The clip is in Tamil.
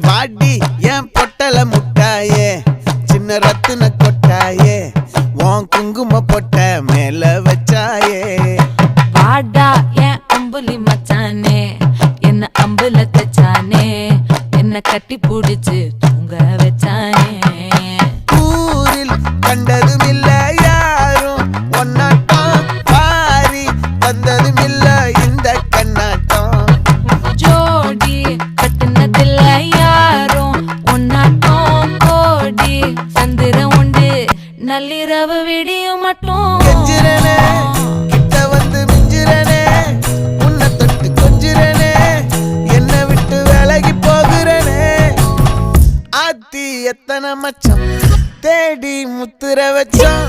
பாடி என் பொட்டல முட்டாயே சின்ன ரத்தின கொட்டாயே உன் குங்கும பொட்ட மேல வச்சாயே வாடா என் அம்புலி மச்சானே என்ன அம்புல தச்சானே என்ன கட்டி புடிச்சு தூங்க வச்சானே ஊரில் கண்டதும் இல்ல யாரும் ஒன்னாட்டம் பாரி தந்ததும் இல்ல இந்த கண்ணாட்டம் ஜோடி கட்டுனதில்ல யாரும் ஒன்னாட்டம் கோடி சந்திரம் உண்டு நள்ளிரவு விடியும் மட்டும் கெஞ்சிரனே கிட்ட வந்து மிஞ்சிரனே உன்னை தொட்டு கொஞ்சிரனே என்ன விட்டு விலகி போகிறனே ஆத்தி எத்தனை மச்சம் தேடி முத்துற வச்சோம்